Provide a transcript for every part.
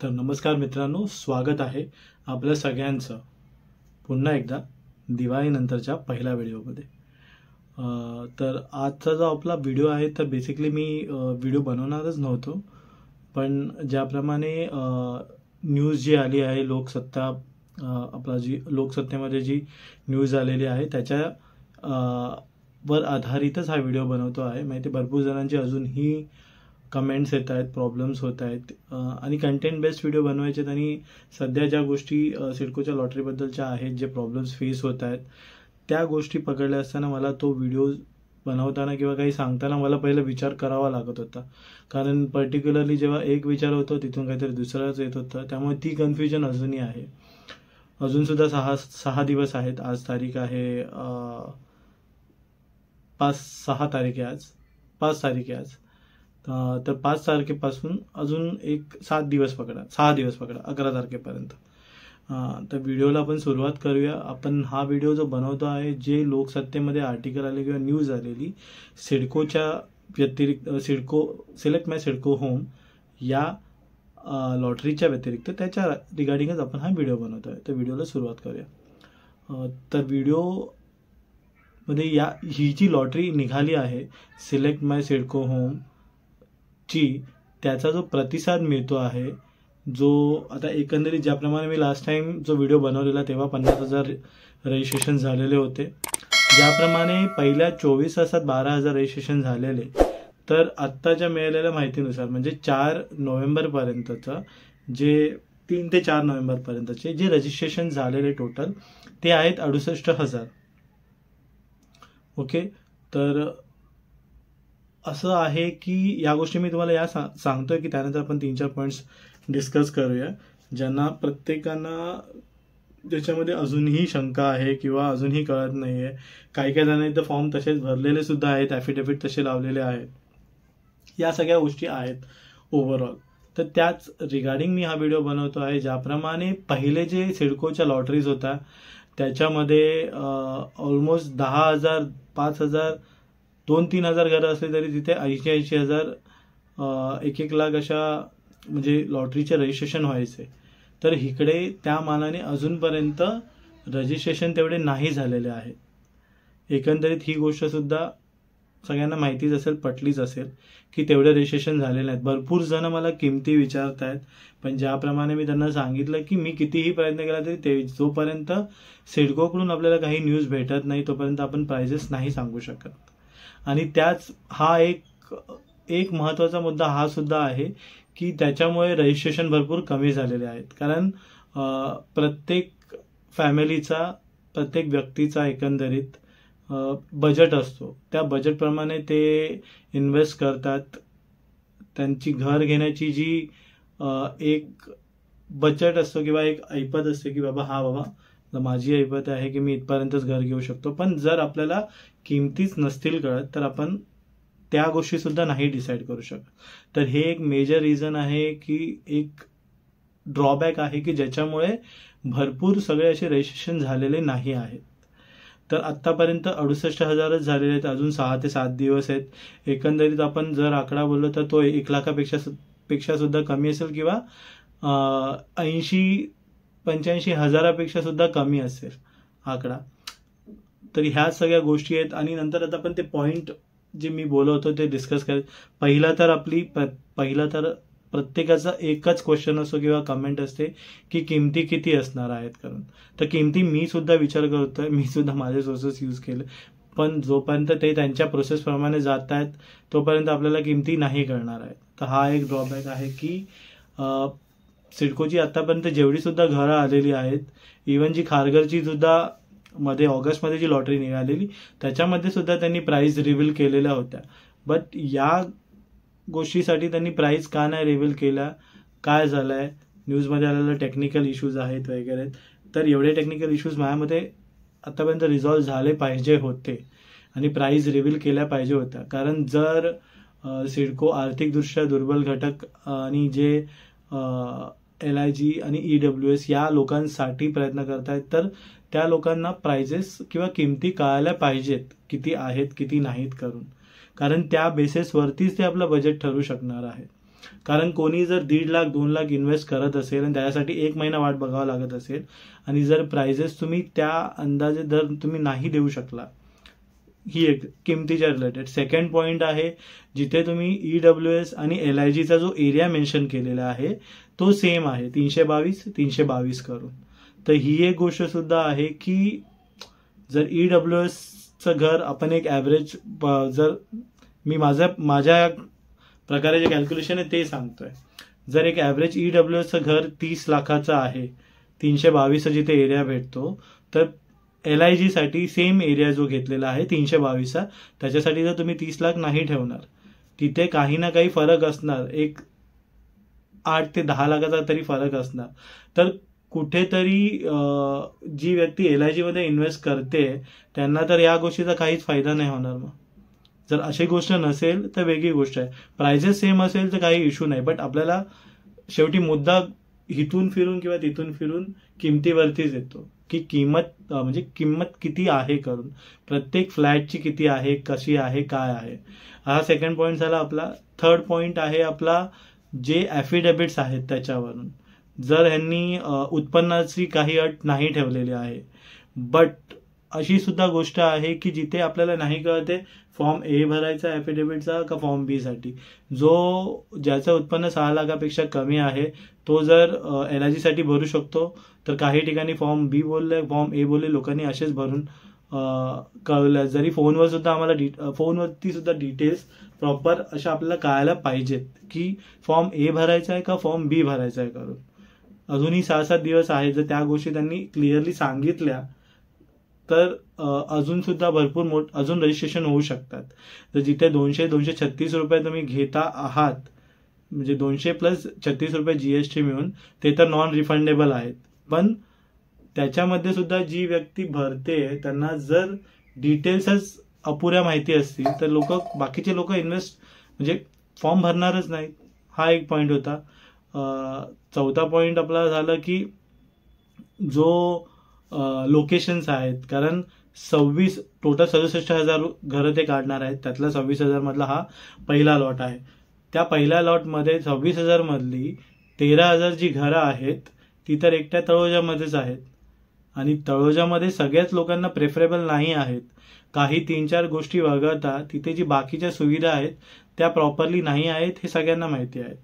तर नमस्कार मित्रांनो, स्वागत आहे आपल्या सगळ्यांचं पुन्हा एकदा दिवाळीनंतरच्या पहिल्या व्हिडिओमध्ये. तर आजचा जो आपला व्हिडिओ आहे तर बेसिकली मी व्हिडिओ बनवणारच नव्हतो, पण ज्याप्रमाणे न्यूज जी आली आहे लोकसत्ता आपला जी लोकसत्तेमध्ये जी न्यूज आलेली आहे त्याच्या वर आधारितच हा व्हिडिओ बनवतो आहे. माहिती भरपूर जणांची अजूनही कमेंट्स येत आहेत, प्रॉब्लेम्स होत आहेत आणि कंटेंट बेस्ड व्हिडिओ बनवायचे आहेत आणि सध्या ज्या गोष्टी सिडकोच्या लॉटरीबद्दलच्या आहेत, जे प्रॉब्लेम्स फेस होत आहेत त्या गोष्टी पकडल्या असताना मला तो व्हिडिओ बनवताना किंवा काही सांगताना मला पहिला विचार करावा लागत होता. कारण पर्टिक्युलरली जेव्हा एक विचार होतो तिथून काहीतरी दुसराच येत होतं, त्यामुळे ती कन्फ्युजन अजूनही आहे. अजूनसुद्धा सहा दिवस आहेत. आज तारीख आहे 5 तारीख आहे आज. 5 तारीख आहे आज. तर 5 तारखेपासून अजून 6 दिवस पकडा, 11 तारखेपर्यंत. तर व्हिडिओला आपण सुरुवात करूया. आपण हा व्हिडिओ जो बनवतो आहे, जे लोकसत्तेमध्ये आर्टिकल आले किंवा न्यूज आलेली सिडकोच्या व्यतिरिक्त, सिलेक्ट माय सिडको होम या लॉटरीच्या व्यतिरिक्त त्याच्या रिगार्डिंगच आपण हा व्हिडिओ बनवतो आहे. तर व्हिडिओला सुरुवात करूया. तर व्हिडिओमध्ये ही जी लॉटरी निघाली आहे सिलेक्ट माय सिडको होम ची, त्याचा जो प्रतिसाद मिळतो आहे, जो आता एकंदरीत ज्याप्रमाणे मी लास्ट टाइम जो व्हिडिओ बनवलेला तेव्हा 50,000 रजिस्ट्रेशन झालेले होते, ज्याप्रमाणे पहिल्या 24 तासात 12,000 रजिस्ट्रेशन झालेले, तर आत्ताच्या मिळालेल्या माहितीनुसार म्हणजे 4 नोव्हेंबरपर्यंतचं जे 3 ते 4 नोव्हेंबरपर्यंतचे जे रजिस्ट्रेशन झालेले टोटल ते आहेत 68,000. ओके, तर असं आहे की या गोष्टी मी तुम्हाला या सांगतोय की त्यानंतर आपण 3-4 पॉईंट्स डिस्कस करूया, ज्यांना प्रत्येकांना ज्याच्यामध्ये अजूनही शंका आहे किंवा अजूनही कळत नाही आहे. काही जणांनी तर फॉर्म तसेच भरलेले सुद्धा आहेत, ॲफिडेव्हिट तसे लावलेले आहेत. या सगळ्या गोष्टी आहेत ओव्हरऑल. तर त्याच रिगार्डिंग मी हा व्हिडिओ बनवतो आहे. ज्याप्रमाणे पहिले जे सिडकोच्या लॉटरीज होत्या त्याच्यामध्ये ऑलमोस्ट 10,000, 5,000, 2-3 हजार घरं असले तरी तिथे 80,000, 1 लाख अशा म्हणजे लॉटरीचे रजिस्ट्रेशन व्हायचे. तर इकडे त्या मानाने अजूनपर्यंत रजिस्ट्रेशन तेवढे नाही झालेले आहेत. एकंदरीत ही गोष्ट सुद्धा सगळ्यांना माहितीच असेल, पटलीच असेल की तेवढे रजिस्ट्रेशन झालेले नाहीत. भरपूर जण मला किमती विचारत आहेत, पण ज्याप्रमाणे मी त्यांना सांगितलं की मी कितीही प्रयत्न केला तरी जोपर्यंत सिडकोकडून आपल्याला काही न्यूज भेटत नाही तोपर्यंत आपण प्राइजेस नाही सांगू शकत. आणि त्याच हा एक महत्त्वाचा मुद्दा हा सुद्धा आहे की त्याच्यामुळे रजिस्ट्रेशन भरपूर कमी झालेले आहेत. कारण प्रत्येक फॅमिलीचा, प्रत्येक व्यक्तीचा एकंदरीत बजेट असतो, त्या बजेटप्रमाणे ते इन्व्हेस्ट करतात. त्यांची घर घेण्याची जी एक बजेट असतो किंवा एक ऐपत असते की बाबा माझी ऐपत आहे की मी इथपर्यंतच घर घेऊ शकतो. पण जर आपल्याला किमतीच नसतील कळत तर आपण त्या गोष्टी सुद्धा नाही डिसाईड करू शकत. तर हे एक मेजर रिझन आहे की एक ड्रॉबॅक आहे की ज्याच्यामुळे भरपूर सगळे असे रजिस्ट्रेशन झालेले नाही आहेत. तर आत्तापर्यंत 68,000च झालेले आहेत. अजून 6 ते 7 दिवस आहेत. एकंदरीत आपण जर आकडा बोललो तर तो 1 लाखापेक्षा सुद्धा कमी असेल किंवा 80-85 हजारापेक्षा सुद्धा कमी असेल आकडा. तर ह्या सगळ्या गोष्टी आहेत. आणि नंतर आता आपण ते पॉईंट जे मी बोलत होतो ते डिस्कस करेल. पहिला तर प्रत्येकाचा एकच क्वेश्चन असतो किंवा कमेंट असते की किमती किती असणार आहेत करून. तर किमती मी सुद्धा विचार करतोय, मी सुद्धा माझे सोर्सेस यूज केले, पण जोपर्यंत ते त्यांच्या प्रोसेसप्रमाणे जात आहेत तोपर्यंत आपल्याला किमती नाही कळणार आहे. तर हा एक ड्रॉबॅक आहे की सिडकोची आतापर्यंत जेवढी सुद्धा घरं आलेली आहेत, इव्हन जी खारघरची सुद्धा ऑगस्टमध्ये जी लॉटरी निघालेली त्याच्यामध्ये सुद्धा त्यांनी प्राइस रिव्हील केलेल्या होत्या. बट या गोष्टीसाठी त्यांनी प्राइस का नाही रिव्हील केल्या, काय झालंय, न्यूजमध्ये आलेलं टेक्निकल इश्यूज आहेत वगैरे. तर एवढे टेक्निकल इश्यूज माझ्यामध्ये आतापर्यंत रिझॉल्व्ह झाले पाहिजे होते आणि प्राइस रिव्हील केल्या पाहिजे होत्या. कारण जर सिडको आर्थिकदृष्ट्या दुर्बल घटक आणि जे LIG आणि EWS या लोकांसाठी प्रयत्न करतायत तर त्या लोकांना प्राइजेस किंवा किमती कळायला पाहिजेत, किती आहेत किती नाहीत करून. कारण त्या बेसिसवरतीच ते आपलं बजेट ठरवू शकणार आहे. कारण कोणी जर 1.5 लाख 2 लाख इन्व्हेस्ट करत असेल आणि त्यासाठी 1 महिना वाट बघावा लागत असेल आणि जर प्राइजेस तुम्ही त्या अंदाजे दर तुम्ही नाही देऊ शकला, ही एक किमतीच्या रिलेटेड. सेकंड पॉइंट आहे, जिथे तुम्ही EWS आणि LIGचा जो एरिया मेन्शन केलेला आहे तो सेम आहे 322 करून. तर ही एक गोष्ट सुद्धा आहे की जर EWSचं घर आपण एक ॲव्हरेज, जर मी माझ्या प्रकारे जे कॅल्क्युलेशन आहे ते सांगतोय, जर एक ॲव्हरेज EWSचं घर 30 लाखाचं आहे, 322 जिथे एरिया भेटतो, तर LIG साठी सेम एरिया जो घेतलेला आहे 322चा, त्याच्यासाठी जर तुम्ही 30 लाख नाही ठेवणार, तिथे काही ना काही फरक असणार, एक 8 ते 10 लाखाचा तरी फरक असणार. तर कुठेतरी जी व्यक्ती LIG मध्ये इन्व्हेस्ट करते त्यांना तर या गोष्टीचा काहीच फायदा नाही होणार. मग जर अशी गोष्ट नसेल तर वेगळी गोष्ट आहे, प्राइजेस सेम असेल तर काही इश्यू नाही, बट आपल्याला शेवटी मुद्दा इथून फिरून किंवा तिथून फिरून किमतीवरतीच येतो की किंमत किती आहे करून, प्रत्येक फ्लॅटची किती आहे, कशी आहे, काय आहे. हा सेकंड पॉईंट झाला आपला. थर्ड पॉईंट आहे आपला जे ॲफिडेव्हिट्स आहेत त्याच्यावरून. जर ह्यांनी उत्पन्नाची काही अट नाही ठेवलेली आहे, बट अशी सुद्धा गोष्ट आहे की जिथे आपल्याला नाही कळते फॉर्म A भरायचा ॲफिडेव्हिटचा का फॉर्म B साठी. ज्याचं उत्पन्न 6 लाखापेक्षा कमी आहे तो जर LIG साठी भरू शकतो, तर काही ठिकाणी फॉर्म B बोलले, फॉर्म A बोलले, लोकांनी असेच भरून कळवलं. जरी फोनवर सुद्धा आम्हाला फोनवरती सुद्धा डिटेल्स प्रॉपर अशा आपल्याला कळायला पाहिजेत की फॉर्म A भरायचा आहे का फॉर्म B भरायचा आहे करून. अजूनही 6-7 दिवस आहेत. जर त्या गोष्टी त्यांनी क्लिअरली सांगितल्या तर अजून सुद्धा भरपूर अजून रजिस्ट्रेशन होऊ शकतात. तर जिथे 200-236 रुपये तुम्ही घेता आहात, म्हणजे 200 प्लस 36 रुपये GST मिळून, ते तर नॉन रिफंडेबल आहेत. पण त्याच्यामध्ये सुद्धा जी व्यक्ती भरते त्यांना जर डिटेल्सच अपुऱ्या माहिती असतील तर बाकीचे लोक इन्व्हेस्ट म्हणजे फॉर्म भरणारच नाहीत. हा एक पॉईंट होता. चौथा पॉईंट आपला झालं की जो लोकेशन्स आहेत, कारण टोटल 67,000 घरं ते काढणार आहेत, त्यातला 26,000 मधला हा पहिला लॉट आहे. त्या पहिल्या लॉटमध्ये 26,000 मधली 13,000 जी घरं आहेत ती तर एकट्या तळोजामध्येच आहेत, आणि तळोजामध्ये सगळ्याच लोकांना प्रेफरेबल नाही आहेत. काही 3-4 गोष्टी वगळता तिथे जी बाकीच्या सुविधा आहेत त्या प्रॉपरली नाही आहेत हे सगळ्यांना माहिती आहे.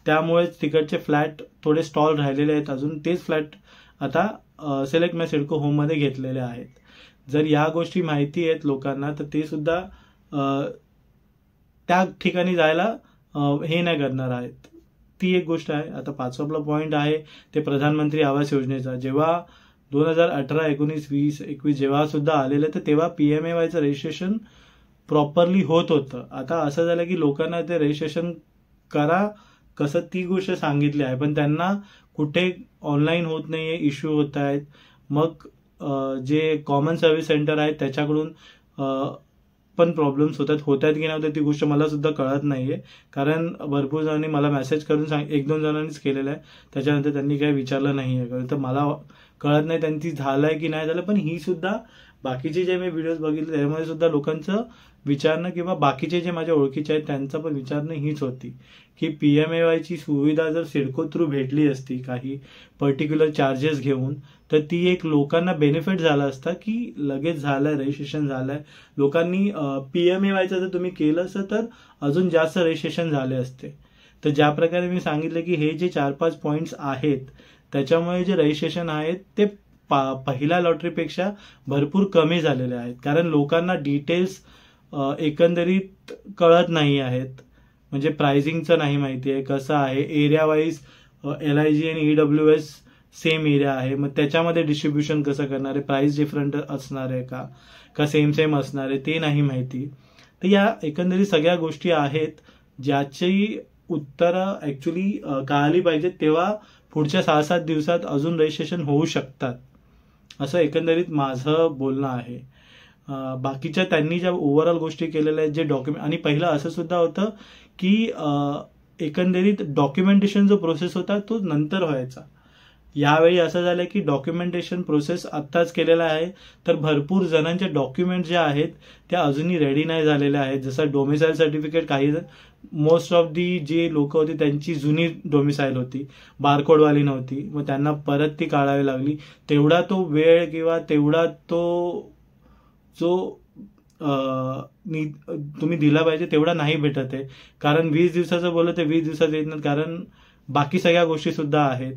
त्यामुळेच तिकडचे फ्लॅट थोडे स्टॉल राहिलेले आहेत. अजून तेच फ्लॅट आता सिलेक्ट माय सिडको होममध्ये घेतलेले आहेत. जर या गोष्टी माहिती आहेत लोकांना तर ते सुद्धा त्या ठिकाणी जायला हे नाही करणार आहेत. ती एक गोष्ट आहे. आता 5वा पॉईंट आहे ते प्रधानमंत्री आवास योजनेचा. जेव्हा 2018, 19, 20, 21 जेव्हा सुद्धा आलेलं तर तेव्हा PMAYचं रजिस्ट्रेशन प्रॉपरली होत होतं. आता असं झालं की लोकांना ते रजिस्ट्रेशन करा कसं ती गोष्ट सांगितली आहे, पण त्यांना कुठे ऑनलाईन होत नाहीये, इश्यू होत आहेत. मग जे कॉमन सर्व्हिस सेंटर आहेत त्याच्याकडून पण प्रॉब्लेम्स होत आहेत की नाही ती गोष्ट मला सुद्धा कळत नाहीये. कारण भरपूर जणांनी मला मेसेज करून 1-2 जणांनीच केलेलं आहे, त्याच्यानंतर त्यांनी काही विचारलं नाहीये. तर मला कळत नाही त्यांची झालंय की नाही झालं. पण ही सुद्धा बाकीचे जे मी व्हिडिओज बघितले त्यामध्ये सुद्धा लोकांचं विचारणं किंवा बाकीचे जे माझ्या ओळखीचे आहेत त्यांचं पण विचारणं हीच होती की PMAYची सुविधा जर सिडको थ्रू भेटली असती काही पर्टिक्युलर चार्जेस घेऊन, तर ती एक लोकांना बेनिफिट झाला असता की लगेच झालंय, रजिस्ट्रेशन झालंय. लोकांनी PMAYचं जर तुम्ही केलं असतं तर अजून जास्त रजिस्ट्रेशन झाले असते. तर ज्या प्रकारे मी सांगितलं की हे जे 4-5 पॉईंट्स आहेत त्याच्यामुळे जे रजिस्ट्रेशन आहेत ते पहिल्या लॉटरीपेक्षा भरपूर कमी झालेले आहेत. कारण लोकांना डिटेल्स एकंदरीत कळत नाही आहेत. म्हणजे प्राइसिंगचं नाही माहिती आहे कसं आहे, एरिया वाईज LIG आणि EWS सेम एरिया आहे, मग त्याच्यामध्ये डिस्ट्रीब्युशन कसं करणार आहे, प्राइस डिफरंट असणार आहे का सेम असणार आहे ते नाही माहिती. तर या एकंदरीत सगळ्या गोष्टी आहेत ज्याची उत्तरं ऍक्च्युली कळाली पाहिजेत. तेव्हा पुढच्या 6-7 दिवसात अजून रजिस्ट्रेशन होऊ शकतात असं एकंदरीत माझं बोलणं आहे. बाकीच्या त्यांनी ज्या ओव्हरऑल गोष्टी केलेल्या आहेत जे डॉक्युमेंट, आणि पहिलं असं सुद्धा होतं की एकंदरीत डॉक्युमेंटेशन जो प्रोसेस होता तो नंतर व्हायचा. यावेळी असं झालं की डॉक्युमेंटेशन प्रोसेस आत्ताच केलेला आहे, तर भरपूर जणांचे डॉक्युमेंट जे आहेत त्या अजूनही रेडी नाही झालेले आहेत. जसं डोमिसाईल सर्टिफिकेट, काही मोस्ट ऑफ दी जे लोक होती त्यांची जुनी डोमिसाईल होती, बारकोडवाली नव्हती, मग त्यांना परत ती काढावी लागली. तेवढा तो वेळ किंवा तेवढा तो जो तुम्ही दिला पाहिजे तेवढा नाही भेटत आहे. कारण 20 दिवसाचं बोललं ते 20 दिवसात येत नाही, कारण बाकी सगळ्या गोष्टी सुद्धा आहेत.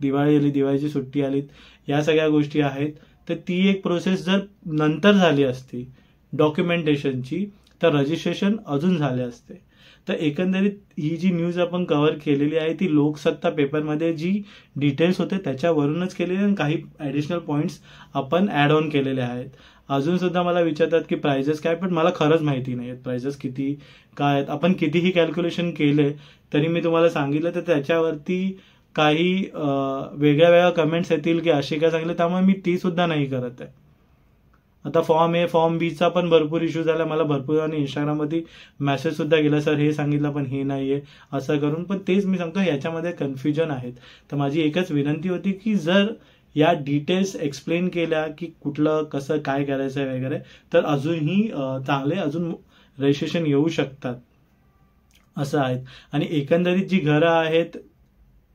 दिवाळी आली, दिवाळीची सुट्टी आली, या सगळ्या गोष्टी आहेत. तर ती एक प्रोसेस जर नंतर झाली असती डॉक्युमेंटेशनची, तर रजिस्ट्रेशन अजून झाले असते. तर एकंदरीत ही जी न्यूज आपण कव्हर केलेली आहे ती लोकसत्ता पेपरमध्ये जी डिटेल्स होते त्याच्यावरूनच केलेली, आणि काही ॲडिशनल पॉईंट्स आपण ॲड ऑन केलेले आहेत. अजून सुद्धा मला विचारतात की प्राइजेस काय, पण मला खरंच माहिती नाही आहेत प्राइजेस किती काय आहेत. आपण कितीही कॅल्क्युलेशन केले तरी मी तुम्हाला सांगितलं तर त्याच्यावरती काही वेगळ्या वेगळ्या कमेंट्स येतील की असे काय सांगितलं, त्यामुळे मी ती सुद्धा नाही करत आहे. आता फॉर्म ए फॉर्म बीचा पण भरपूर इश्यू झाला. मला भरपूर आणि इंस्टाग्रामवरती मेसेज सुद्धा गेला, सर हे सांगितलं पण हे नाहीये असं करून. पण तेच मी सांगतो, याच्यामध्ये कन्फ्युजन आहेत. तर माझी एकच विनंती होती की जर या डिटेल्स एक्सप्लेन केल्या की कुठलं कसं काय करायचं आहे वगैरे, तर अजूनही चांगले अजून रजिस्ट्रेशन येऊ शकतात असं आहेत. आणि एकंदरीत जी घरं आहेत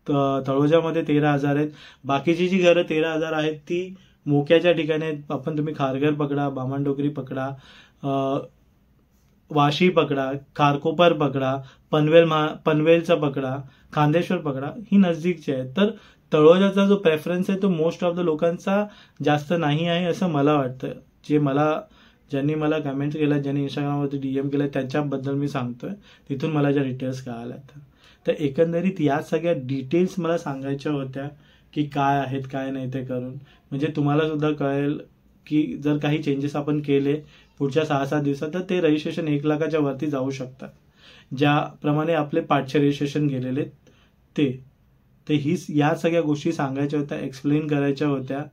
तळोजामध्ये 13,000 आहेत. बाकीची जी घरं 13,000 आहेत ती मोक्याच्या ठिकाणी आहेत. आपण तुम्ही खारघर पकडा, बामणडोगरी पकडा, वाशी पकडा, खारकोपर पकडा, पनवेलचा पकडा, खांदेश्वर पकडा, ही नजदीकची आहे. तर तळोजाचा जो प्रेफरन्स आहे तो मोस्ट ऑफ द लोकांचा जास्त नाही आहे असं मला वाटतं. ज्यांनी मला कमेंट्स केल्या, ज्यांनी इंस्टाग्रामवरती DM केलं त्यांच्याबद्दल मी सांगतोय, तिथून मला ज्या डिटेल्स कळाल्या. तर एकंदरीत या सगळ्या डिटेल्स मला सांगायच्या होत्या की काय आहेत काय नाही ते करून, म्हणजे तुम्हाला सुद्धा कळेल की जर काही चेंजेस आपण केले पुढच्या 6-7 दिवसात तर ते रजिस्ट्रेशन 1 लाखाच्या वरती जाऊ शकतात, ज्याप्रमाणे आपले 500 रजिस्ट्रेशन गेलेले ते. तर या सगळ्या गोष्टी सांगायच्या होत्या, एक्सप्लेन करायच्या होत्या.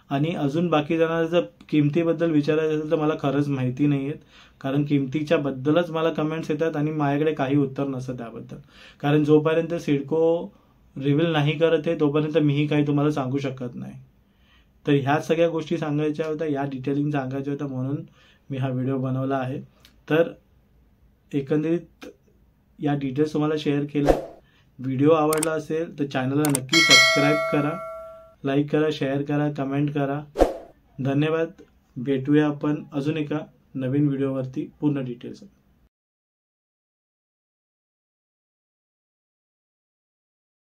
आणि अजून बाकी जणांना जर किमतीबद्दल विचारायचं असेल तर मला खरंच माहिती नाही आहेत, कारण किमतीच्या बद्दलच मला कमेंट्स येतात आणि माझ्याकडे काही उत्तर नसतं त्याबद्दल. कारण जोपर्यंत सिडको रिव्हील नाही करत आहे तोपर्यंत मीही काही तुम्हाला सांगू शकत नाही. तर ह्या सगळ्या गोष्टी सांगायच्या होत्या, या डिटेलिंग सांगायच्या होत्या, म्हणून मी हा व्हिडिओ बनवला आहे. तर एकंदरीत या डिटेल्स तुम्हाला शेअर केल्या. व्हिडिओ आवडला असेल तर चॅनलला नक्की सबस्क्राईब करा, लाईक करा, शेअर करा, कमेंट करा. धन्यवाद. भेटूया आपण अजून एका नवीन व्हिडिओवरती पूर्ण डिटेल्स.